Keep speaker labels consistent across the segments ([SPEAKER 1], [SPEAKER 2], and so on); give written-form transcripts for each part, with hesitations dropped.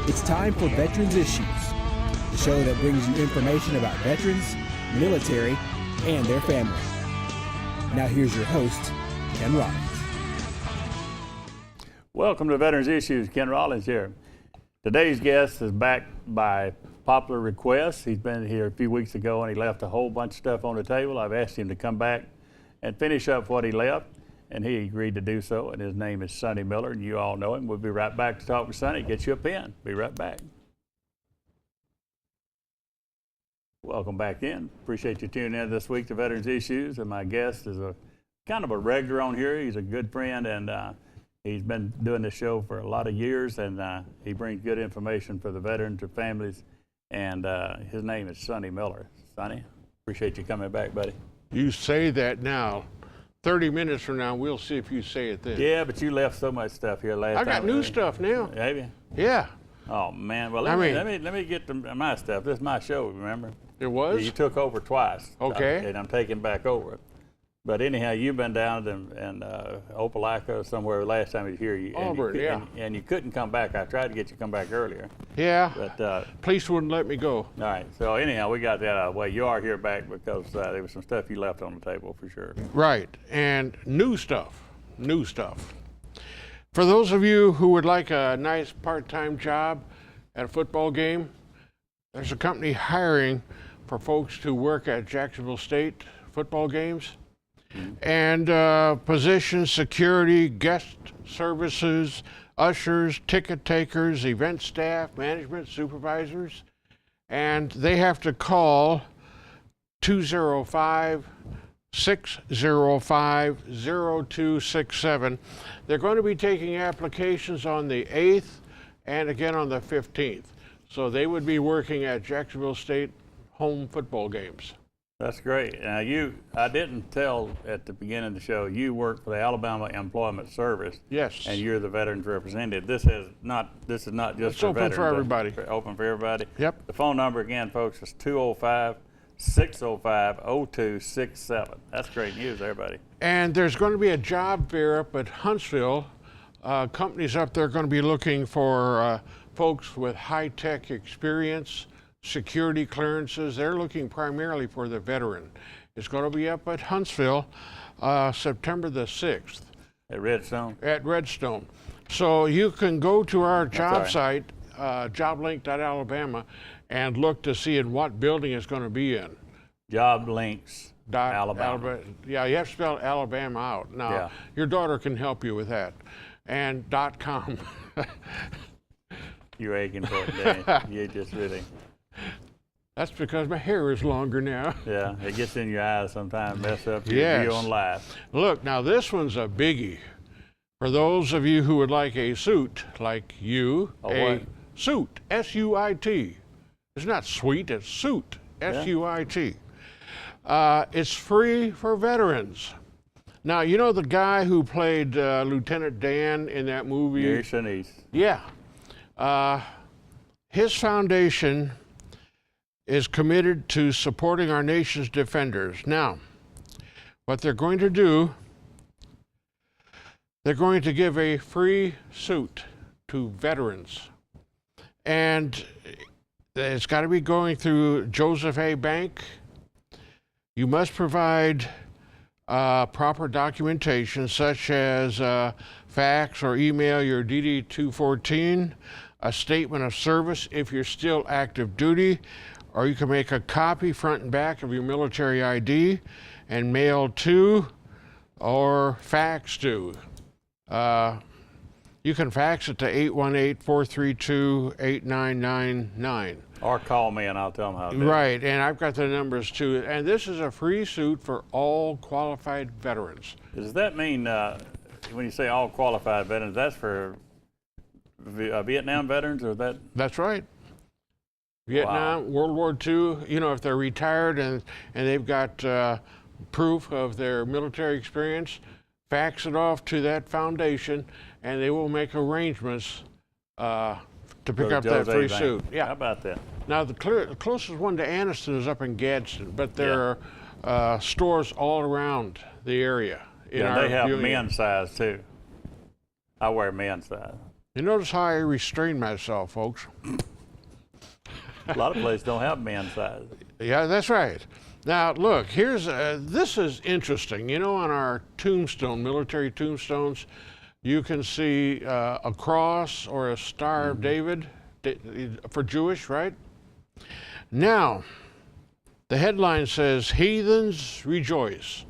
[SPEAKER 1] It's time for Veterans Issues, the show that brings you information about veterans, military, and their family. Now here's your host, Ken Rollins.
[SPEAKER 2] Welcome to Veterans Issues. Ken Rollins here. Today's guest is back by popular request. He's been here a few weeks ago and he left a whole bunch of stuff on the table. I've asked him to come back and finish up what he left, and he agreed to do so, and his name is Sonny Miller, and you all know him. We'll be right back to talk with Sonny. Get you a pen. Be right back. Welcome back in. Appreciate you tuning in this week to Veterans Issues, and my guest is a kind of a regular on here. He's a good friend, and he's been doing this show for a lot of years, and he brings good information for the veterans, their families, and his name is Sonny Miller. Sonny, appreciate you coming back, buddy.
[SPEAKER 3] You say that now. 30 minutes from now, we'll see if you say it then.
[SPEAKER 2] Yeah, but you left so much stuff here last time.
[SPEAKER 3] I got new stuff now.
[SPEAKER 2] Have you?
[SPEAKER 3] Yeah.
[SPEAKER 2] Oh man, well let me get to my stuff. This is my show, remember?
[SPEAKER 3] It was?
[SPEAKER 2] You took over twice.
[SPEAKER 3] Okay.
[SPEAKER 2] And I'm taking back over. But anyhow, you've been down in Opelika somewhere last time you was here.
[SPEAKER 3] Auburn, yeah.
[SPEAKER 2] And you couldn't come back. I tried to get you to come back earlier.
[SPEAKER 3] Yeah.
[SPEAKER 2] But
[SPEAKER 3] police wouldn't let me go.
[SPEAKER 2] All right. So anyhow, we got that out of the way. You are here back because there was some stuff you left on the table for sure.
[SPEAKER 3] Right. And new stuff. New stuff. For those of you who would like a nice part-time job at a football game, there's a company hiring for folks to work at Jacksonville State football games. And positions, security, guest services, ushers, ticket takers, event staff, management, supervisors. And they have to call 205-605-0267. They're going to be taking applications on the 8th and again on the 15th. So they would be working at Jacksonville State home football games.
[SPEAKER 2] That's great. Now I didn't tell at the beginning of the show, you work for the Alabama Employment Service.
[SPEAKER 3] Yes. And
[SPEAKER 2] you're the veterans representative. This is not just
[SPEAKER 3] it's
[SPEAKER 2] for
[SPEAKER 3] open
[SPEAKER 2] veterans.
[SPEAKER 3] for everybody.
[SPEAKER 2] Open for everybody.
[SPEAKER 3] Yep.
[SPEAKER 2] The phone number again, folks, is 205-605-0267. That's great news, everybody.
[SPEAKER 3] And there's going to be a job fair up at Huntsville. Companies up there are going to be looking for folks with high-tech experience, security clearances. They're looking primarily for the veteran. It's going to be up at Huntsville, September the 6th.
[SPEAKER 2] At Redstone?
[SPEAKER 3] At Redstone. So you can go to our job site, joblink.alabama, and look to see in what building it's going to be in.
[SPEAKER 2] Joblinks.alabama.
[SPEAKER 3] Yeah, you have to spell Alabama out. Now, your daughter can help you with that. And .com.
[SPEAKER 2] You're aching for it, Danny. You just really...
[SPEAKER 3] That's because my hair is longer now.
[SPEAKER 2] Yeah, it gets in your eyes sometimes, mess up your view on life.
[SPEAKER 3] Look, now this one's a biggie. For those of you who would like a suit, like you, suit, S-U-I-T. It's not sweet, it's suit, S-U-I-T. It's free for veterans. Now, you know the guy who played Lieutenant Dan in that movie?
[SPEAKER 2] Gary Sinise.
[SPEAKER 3] Yeah. His foundation is committed to supporting our nation's defenders. Now, what they're going to do, they're going to give a free suit to veterans. And it's got to be going through Joseph A. Bank. You must provide proper documentation such as fax or email your DD-214, a statement of service if you're still active duty, or you can make a copy front and back of your military ID and mail to or fax to. You can fax it to 818-432-8999.
[SPEAKER 2] Or call me and I'll tell them how to do it.
[SPEAKER 3] Right, and I've got the numbers too. And this is a free suit for all qualified veterans.
[SPEAKER 2] Does that mean, when you say all qualified veterans, that's for Vietnam veterans, or that?
[SPEAKER 3] That's right. Vietnam, World War II, you know, if they're retired and they've got proof of their military experience, fax it off to that foundation and they will make arrangements to pick up that free suit.
[SPEAKER 2] Yeah. How about that?
[SPEAKER 3] Now, the closest one to Anniston is up in Gadsden, but there are stores all around the area.
[SPEAKER 2] They have men's size too. I wear men's size.
[SPEAKER 3] You notice how I restrain myself, folks.
[SPEAKER 2] A lot of places don't have men's size.
[SPEAKER 3] Yeah, that's right. Now, look, here's, this is interesting. You know, on our tombstone, military tombstones, you can see a cross or a Star of David for Jewish, right? Now, the headline says, "Heathens Rejoice."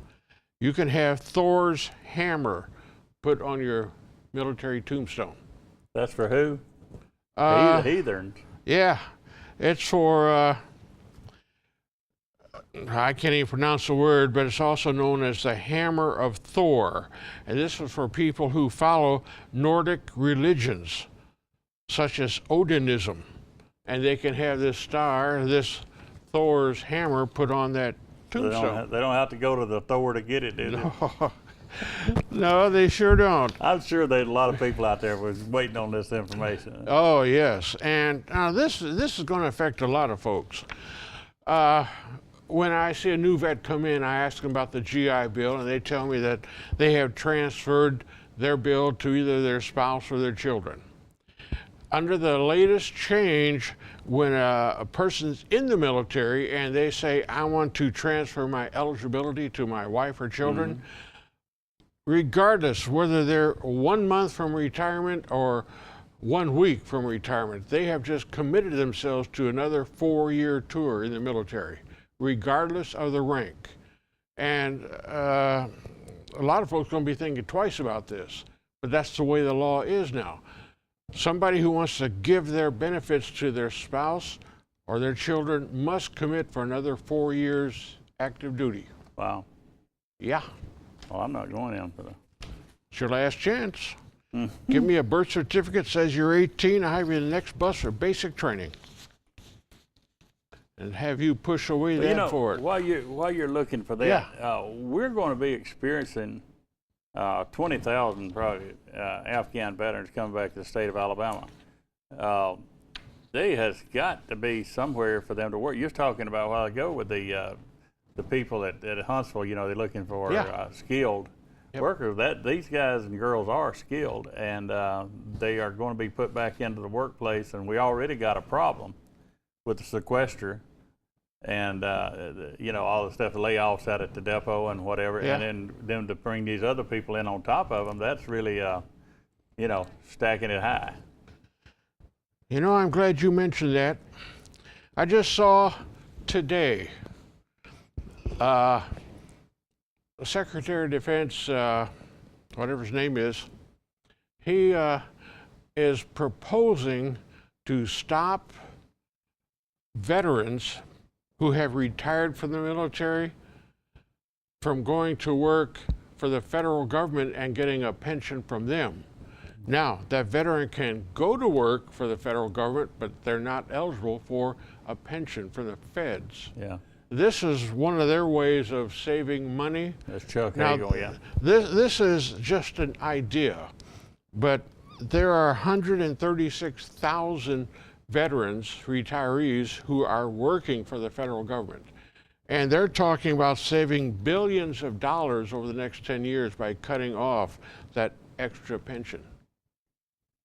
[SPEAKER 3] You can have Thor's hammer put on your military tombstone.
[SPEAKER 2] That's for who? Heathens.
[SPEAKER 3] Yeah, it's for, I can't even pronounce the word, but it's also known as the Hammer of Thor. And this is for people who follow Nordic religions, such as Odinism. And they can have this star, this Thor's hammer, put on that tombstone.
[SPEAKER 2] They don't have to go to the Thor to get it, do they?
[SPEAKER 3] No. No, they sure don't.
[SPEAKER 2] I'm sure there's a lot of people out there was waiting on this information.
[SPEAKER 3] Oh, yes. And this is going to affect a lot of folks. When I see a new vet come in, I ask them about the GI Bill, and they tell me that they have transferred their bill to either their spouse or their children. Under the latest change, when a person's in the military and they say, "I want to transfer my eligibility to my wife or children," regardless whether they're 1 month from retirement or 1 week from retirement, they have just committed themselves to another 4-year tour in the military, regardless of the rank. And a lot of folks are going to be thinking twice about this, but that's the way the law is now. Somebody who wants to give their benefits to their spouse or their children must commit for another 4 years active duty.
[SPEAKER 2] Wow.
[SPEAKER 3] Yeah.
[SPEAKER 2] Well, I'm not going in for that.
[SPEAKER 3] It's your last chance. Give me a birth certificate, says you're 18, I'll have you the next bus for basic training. And have you push away that for it.
[SPEAKER 2] While you're looking for that, we're going to be experiencing 20,000 probably Afghan veterans coming back to the state of Alabama. There has got to be somewhere for them to work. You were talking about a while ago with the people at Huntsville. You know, they're looking for skilled workers. These guys and girls are skilled, and they are going to be put back into the workplace. And we already got a problem with the sequester and all the stuff, the layoffs out at the depot and whatever, and then them to bring these other people in on top of them. That's really stacking it high.
[SPEAKER 3] You know, I'm glad you mentioned that. I just saw today the Secretary of Defense, whatever his name is, he is proposing to stop veterans who have retired from the military from going to work for the federal government and getting a pension from them. Now, that veteran can go to work for the federal government, but they're not eligible for a pension from the feds.
[SPEAKER 2] Yeah.
[SPEAKER 3] This is one of their ways of saving money.
[SPEAKER 2] That's Chuck
[SPEAKER 3] Now,
[SPEAKER 2] Hagel, yeah.
[SPEAKER 3] This is just an idea, but there are 136,000 veterans, retirees, who are working for the federal government. And they're talking about saving billions of dollars over the next 10 years by cutting off that extra pension.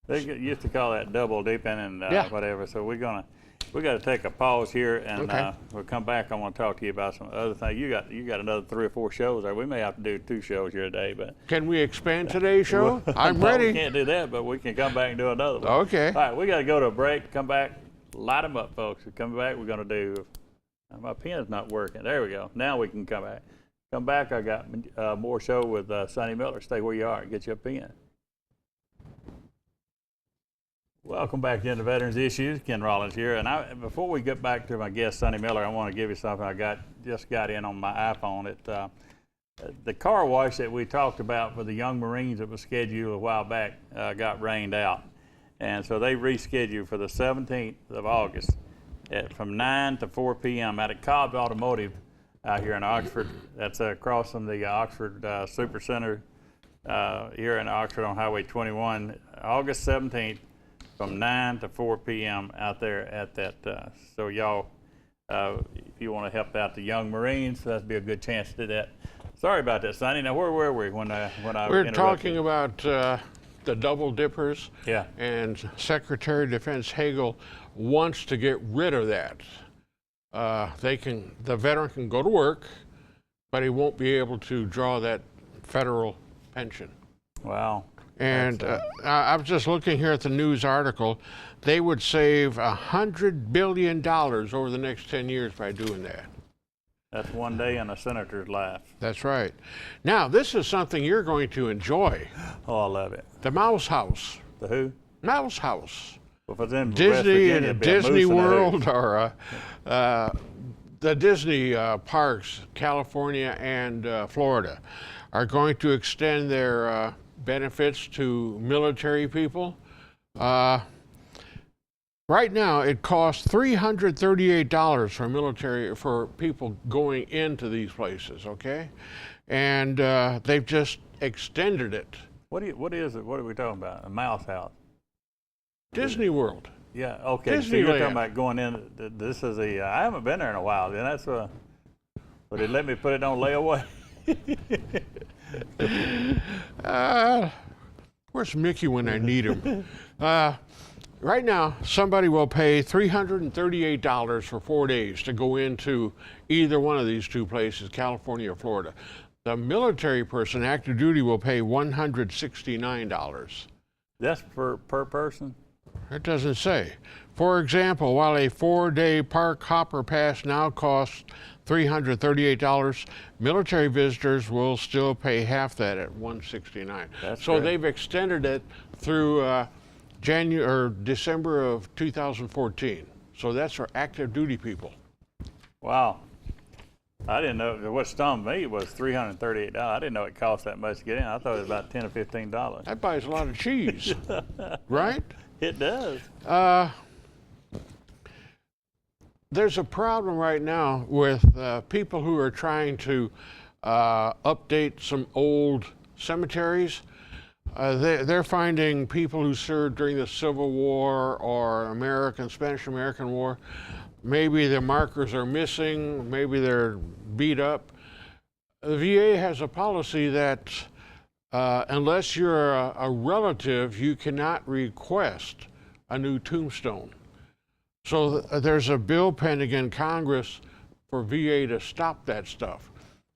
[SPEAKER 2] They used to call that double dipping and whatever. So we got to take a pause here, and we'll come back. I want to talk to you about some other things. You got another 3 or 4 shows there. We may have to do 2 shows here today, but
[SPEAKER 3] can we expand today's show? I'm ready.
[SPEAKER 2] We can't do that, but we can come back and do another one.
[SPEAKER 3] Okay.
[SPEAKER 2] All right, we got to go to a break. Come back, light them up, folks. Come back. We're going to do. My pen's not working. There we go. Now we can come back. Come back. I got more show with Sonny Miller. Stay where you are. Get you a pen. Welcome back into Veterans Issues. Ken Rollins here. And before we get back to my guest, Sonny Miller, I want to give you something I just got in on my iPhone. The car wash that we talked about for the young Marines that was scheduled a while back got rained out. And so they rescheduled for the 17th of August from 9 to 4 p.m. out at Cobb Automotive out here in Oxford. That's across from the Oxford Super Center here in Oxford on Highway 21, August 17th. From 9 to 4 p.m. out there at that. So y'all, if you want to help out the young Marines, that'd be a good chance to do that. Sorry about that, Sonny. Now, where were we when I
[SPEAKER 3] We're talking about the double dippers.
[SPEAKER 2] Yeah.
[SPEAKER 3] And Secretary of Defense Hagel wants to get rid of that. The veteran can go to work, but he won't be able to draw that federal pension.
[SPEAKER 2] Wow.
[SPEAKER 3] And I was just looking here at the news article. They would save $100 billion over the next 10 years by doing that.
[SPEAKER 2] That's one day in a senator's life.
[SPEAKER 3] That's right. Now, this is something you're going to enjoy.
[SPEAKER 2] Oh, I love it.
[SPEAKER 3] The Mouse House.
[SPEAKER 2] The who?
[SPEAKER 3] Mouse House.
[SPEAKER 2] Well, if it's in West
[SPEAKER 3] Disney
[SPEAKER 2] Virginia,
[SPEAKER 3] and
[SPEAKER 2] it'd be a moose
[SPEAKER 3] Disney
[SPEAKER 2] and a
[SPEAKER 3] World,
[SPEAKER 2] who.
[SPEAKER 3] or the Disney parks, California and Florida, are going to extend their benefits to military people. Right now, it costs $338 for people going into these places. Okay, and they've just extended it.
[SPEAKER 2] What is it? What are we talking about? A mouse house?
[SPEAKER 3] Disney World.
[SPEAKER 2] Yeah. Okay. So you're talking about going in. This is I haven't been there in a while. And that's but it let me put it on layaway.
[SPEAKER 3] Where's Mickey when I need him? Right now, somebody will pay $338 for 4 days to go into either one of these two places, California or Florida. The military person, active duty, will pay $169.
[SPEAKER 2] That's per person?
[SPEAKER 3] It doesn't say. For example, while a 4-day park hopper pass now costs $338, military visitors will still pay half that at $169. So
[SPEAKER 2] great.
[SPEAKER 3] they've extended it through December of 2014. So that's for active duty people.
[SPEAKER 2] Wow. I didn't know. What stunned me was $338. I didn't know it cost that much to get in. I thought it was about $10 or $15.
[SPEAKER 3] That buys a lot of cheese, right?
[SPEAKER 2] It does.
[SPEAKER 3] There's a problem right now with people who are trying to update some old cemeteries. They're finding people who served during the Civil War or Spanish-American War. Maybe the markers are missing, maybe they're beat up. The VA has a policy that unless you're a relative, you cannot request a new tombstone. So there's a bill pending in Congress for VA to stop that stuff.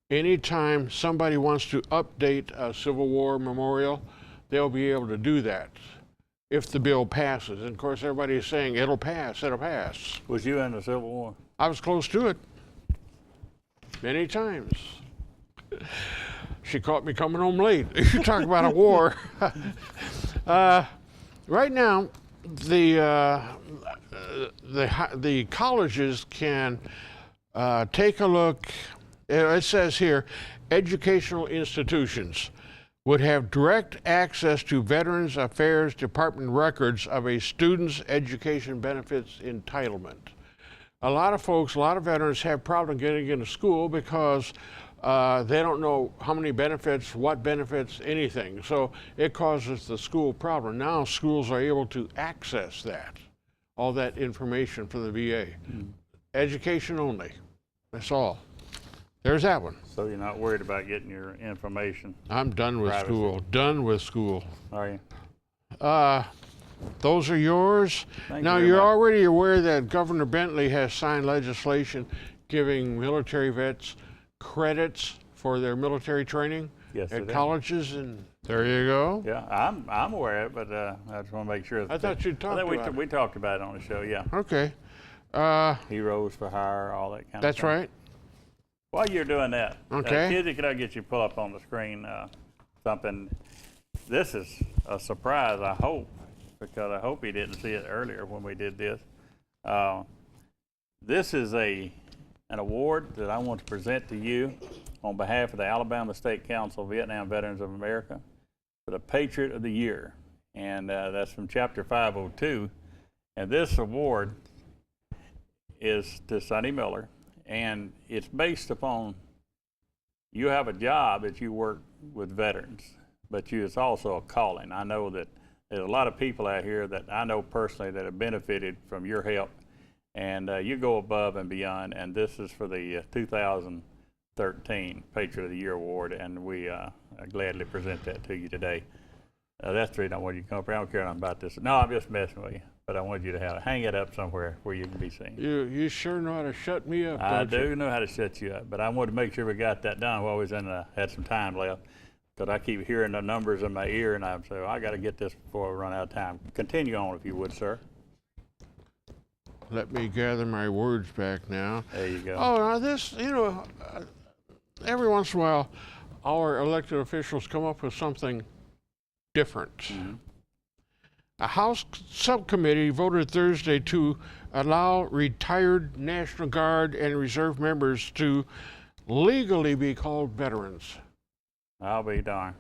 [SPEAKER 3] Anytime somebody wants to update a Civil War memorial, they'll be able to do that if the bill passes. And of course, everybody's saying it'll pass, it'll pass.
[SPEAKER 2] Was you in the Civil War?
[SPEAKER 3] I was close to it many times. She caught me coming home late. You talk about a war. Right now, the colleges can take a look. It says here, educational institutions would have direct access to Veterans Affairs Department records of a student's education benefits entitlement. A lot of veterans have problem getting into school because they don't know how many benefits, what benefits, anything. So it causes the school problem. Now schools are able to access all that information from the VA. Education only, that's all. There's that one.
[SPEAKER 2] So you're not worried about getting your information.
[SPEAKER 3] I'm done with
[SPEAKER 2] privacy.
[SPEAKER 3] school, done with school.
[SPEAKER 2] Are you?
[SPEAKER 3] Those are yours.
[SPEAKER 2] Thank
[SPEAKER 3] Now,
[SPEAKER 2] you very
[SPEAKER 3] you're
[SPEAKER 2] much.
[SPEAKER 3] already aware that Governor Bentley has signed legislation giving military vets credits for their military training
[SPEAKER 2] Yes,
[SPEAKER 3] at
[SPEAKER 2] it is.
[SPEAKER 3] colleges, and there you go.
[SPEAKER 2] Yeah, I'm aware of it, but I just want to make sure.
[SPEAKER 3] I thought you talked about it.
[SPEAKER 2] We talked about it on the show. Yeah.
[SPEAKER 3] Okay.
[SPEAKER 2] Heroes for hire, all that kind of
[SPEAKER 3] That's
[SPEAKER 2] stuff.
[SPEAKER 3] right.
[SPEAKER 2] While you're doing that,
[SPEAKER 3] Okay.
[SPEAKER 2] Kizzy, could I get you to pull up on the screen something? This is a surprise, I hope, because I hope he didn't see it earlier when we did this. This is an award that I want to present to you on behalf of the Alabama State Council of Vietnam Veterans of America for the Patriot of the Year. And that's from Chapter 502. And this award is to Sonny Miller. And it's based upon you have a job that you work with veterans, but it's also a calling. I know that there's a lot of people out here that I know personally that have benefited from your help, and you go above and beyond. And this is for the 2013 Patriot of the Year Award, and we gladly present that to you today. That's the reason I wanted you to come up here. I don't care nothing about this. No, I'm just messing with you. But I wanted you to hang it up somewhere where you can be seen.
[SPEAKER 3] You sure know how to shut me up,
[SPEAKER 2] I
[SPEAKER 3] don't you?
[SPEAKER 2] do know how to shut you up, but I wanted to make sure we got that done while we was had some time left. Because I keep hearing the numbers in my ear, and I'm saying, I got to get this before we run out of time. Continue on, if you would, sir.
[SPEAKER 3] Let me gather my words back now.
[SPEAKER 2] There you go.
[SPEAKER 3] Oh, now this, every once in a while, our elected officials come up with something different.
[SPEAKER 2] Mm-hmm.
[SPEAKER 3] A House subcommittee voted Thursday to allow retired National Guard and Reserve members to legally be called veterans.
[SPEAKER 2] I'll be darned.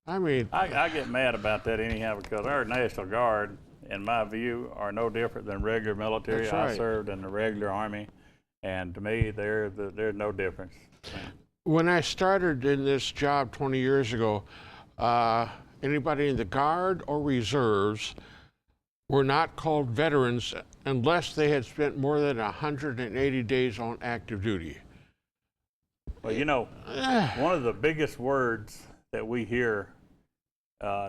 [SPEAKER 3] I mean,
[SPEAKER 2] I get mad about that anyhow, because our National Guard, in my view, are no different than regular military.
[SPEAKER 3] That's right.
[SPEAKER 2] I served in the regular Army, and to me, there's no difference.
[SPEAKER 3] when I started in this job 20 years ago, anybody in the Guard or Reserves were not called veterans unless they had spent more than 180 days on active duty.
[SPEAKER 2] Well, one of the biggest words that we hear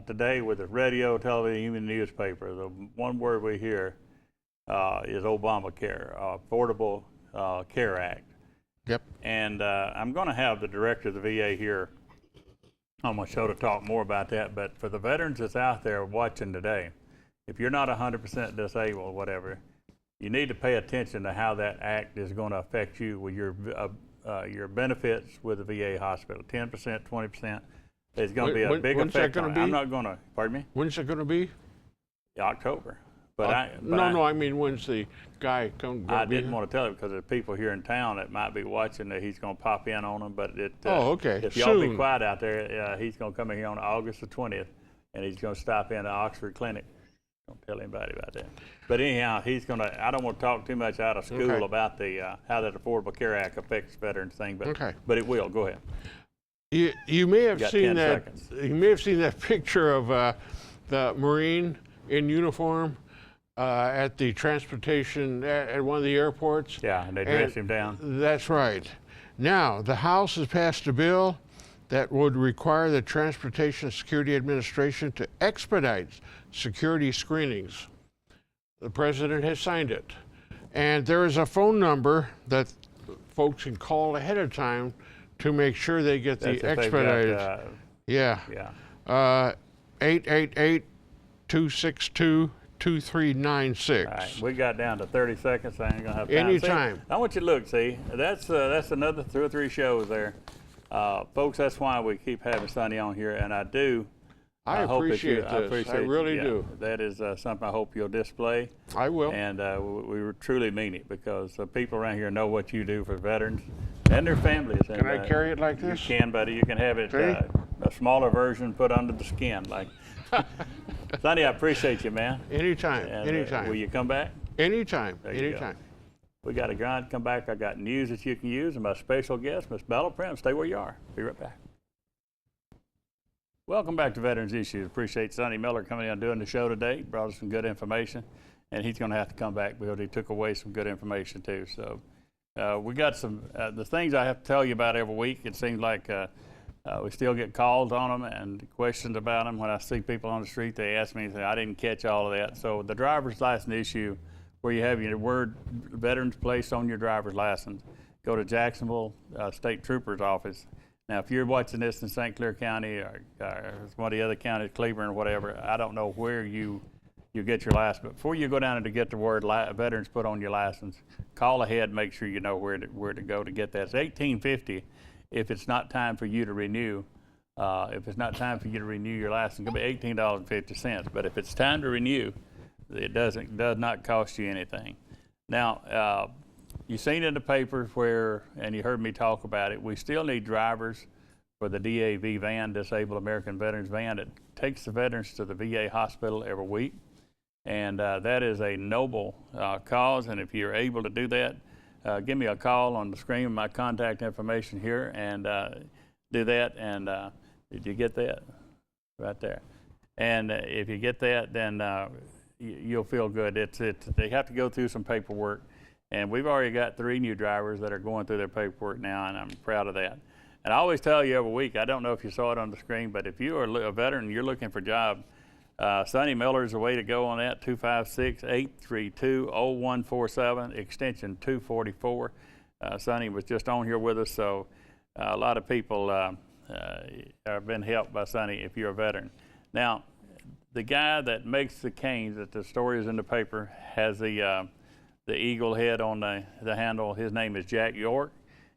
[SPEAKER 2] today with the radio, television, even newspaper, the one word we hear is Obamacare, Affordable Care Act.
[SPEAKER 3] Yep.
[SPEAKER 2] And I'm going to have the director of the VA here on my show to talk more about that. But for the veterans that's out there watching today, if you're not 100% disabled, whatever, you need to pay attention to how that act is going to affect you with your benefits with the VA hospital. 10%, 20%. There's going to be a big effect on it. I'm not going to, pardon me?
[SPEAKER 3] When's it going to be?
[SPEAKER 2] October. But
[SPEAKER 3] I mean, when's the guy come?
[SPEAKER 2] I didn't want to tell you because there's people here in town that might be watching that he's going to pop in on them. But
[SPEAKER 3] okay.
[SPEAKER 2] If y'all be quiet out there, he's going to come in here on August the 20th, and he's going to stop in the Oxford Clinic. Don't tell anybody about that. But anyhow, he's going to. I don't want to talk too much out of school about the how that Affordable Care Act affects veterans thing, but it will. Go ahead.
[SPEAKER 3] You may have seen that.
[SPEAKER 2] Seconds.
[SPEAKER 3] You may have seen that picture of the Marine in uniform at the transportation at one of the airports.
[SPEAKER 2] Yeah, and they dress him down.
[SPEAKER 3] That's right. Now the House has passed a bill that would require the Transportation Security Administration to expedite security screenings. The president has signed it, and there is a phone number that folks can call ahead of time to make sure they get the expedited. 888-262-2396.
[SPEAKER 2] All right, we got down to 30 seconds. I ain't gonna have time.
[SPEAKER 3] Anytime.
[SPEAKER 2] I want you to look. See, that's another 2 or 3 shows there, folks. That's why we keep having Sonny on here, and I do.
[SPEAKER 3] I appreciate this. I really do.
[SPEAKER 2] That is something I hope you'll display.
[SPEAKER 3] I will.
[SPEAKER 2] And we truly mean it, because people around here know what you do for veterans and their families.
[SPEAKER 3] Can I carry it like this?
[SPEAKER 2] You can, buddy. You can have it a smaller version put under the skin. Like, Sonny, I appreciate you, man.
[SPEAKER 3] Anytime.
[SPEAKER 2] And,
[SPEAKER 3] anytime.
[SPEAKER 2] Will you come back?
[SPEAKER 3] Anytime.
[SPEAKER 2] There you
[SPEAKER 3] Anytime.
[SPEAKER 2] Go. We got a grind. Come back. I got news that you can use, and my special guest, Miss Bella Prim. Stay where you are. Be right back. Welcome back to Veterans Issues. Appreciate Sonny Miller coming in and doing the show today. Brought us some good information, and he's going to have to come back because he took away some good information too. So we got some the things I have to tell you about every week. It seems like we still get calls on them and questions about them. When I see people on the street, they ask me, and say, I didn't catch all of that. So the driver's license issue, where you have your word veterans placed on your driver's license, go to Jacksonville State Trooper's office. Now, if you're watching this in St. Clair County or one of the other counties, Cleveland or whatever, I don't know where you get your license. But before you go down and to get the word veterans put on your license, call ahead, make sure you know where to go to get that. It's $18.50 if it's not time for you to renew. If it's not time for you to renew your license, it's going to be $18.50. But if it's time to renew, it does not cost you anything. Now, you've seen in the papers and you heard me talk about it, we still need drivers for the DAV van, Disabled American Veterans van, that takes the veterans to the VA hospital every week. And that is a noble cause, and if you're able to do that, give me a call on the screen with my contact information here, and do that. And did you get that? Right there. And if you get that, then you'll feel good. They have to go through some paperwork. And we've already got 3 new drivers that are going through their paperwork now, and I'm proud of that. And I always tell you every week, I don't know if you saw it on the screen, but if you are a veteran and you're looking for a job, Sonny Miller is the way to go on that, 256-832-0147, extension 244. Sonny was just on here with us, so a lot of people have been helped by Sonny if you're a veteran. Now, the guy that makes the canes, that the story is in the paper, has the eagle head on the handle. His name is Jack York.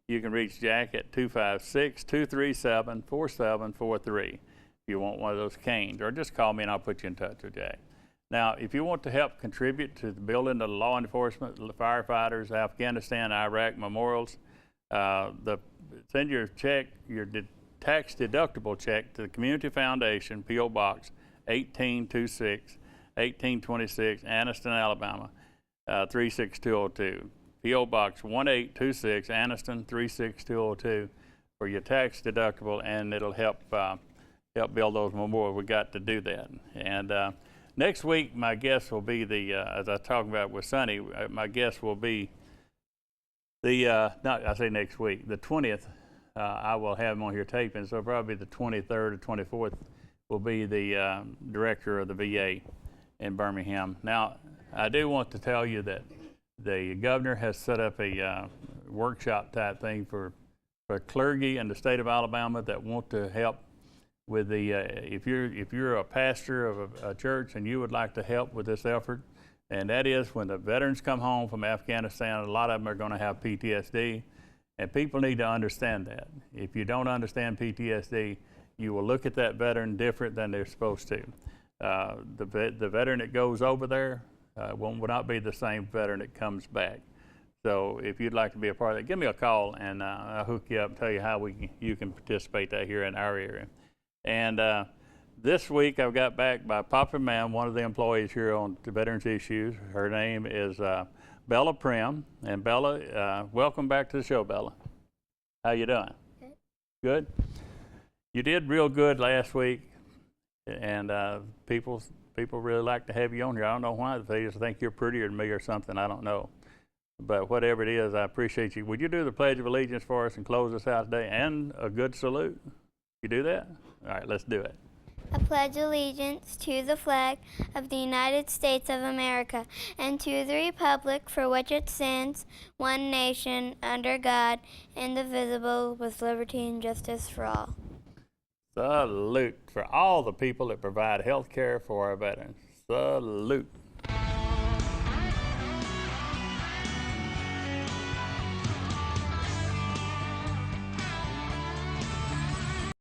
[SPEAKER 2] You can reach Jack at 256-237-4743 if you want one of those canes, or just call me and I'll put you in touch with Jack. Now, if you want to help contribute to the building of law enforcement, firefighters, Afghanistan, Iraq memorials, send your check, your tax deductible check to the Community Foundation, P.O. Box 1826, 1826, Anniston, Alabama, 36202. P.O. Box 1826, Anniston, 36202 for your tax deductible, and it'll help build those memorials. We got to do that. And next week, my guest will be as I talked about with Sonny, my guest will be I say next week, the 20th, I will have him on here taping, so probably the 23rd or 24th will be the director of the VA in Birmingham. Now, I do want to tell you that the governor has set up a workshop type thing for clergy in the state of Alabama that want to help with the, if you're a pastor of a church and you would like to help with this effort, and that is when the veterans come home from Afghanistan, a lot of them are going to have PTSD, and people need to understand that. If you don't understand PTSD, you will look at that veteran different than they're supposed to. The veteran that goes over there will not be the same veteran that comes back. So if you'd like to be a part of that, give me a call and I'll hook you up and tell you how you can participate here in our area. And this week I've got back by popular man, one of the employees here on the Veterans Issues. Her name is Bella Prim. And Bella, welcome back to the show, Bella. How you doing? Good. Good? You did real good last week, and people really like to have you on here. I don't know why. They just think you're prettier than me or something. I don't know. But whatever it is, I appreciate you. Would you do the Pledge of Allegiance for us and close us out today? And a good salute. You do that? All right, let's do it.
[SPEAKER 4] I pledge allegiance to the flag of the United States of America and to the republic for which it stands, one nation, under God, indivisible, with liberty and justice for all.
[SPEAKER 2] Salute for all the people that provide health care for our veterans. Salute.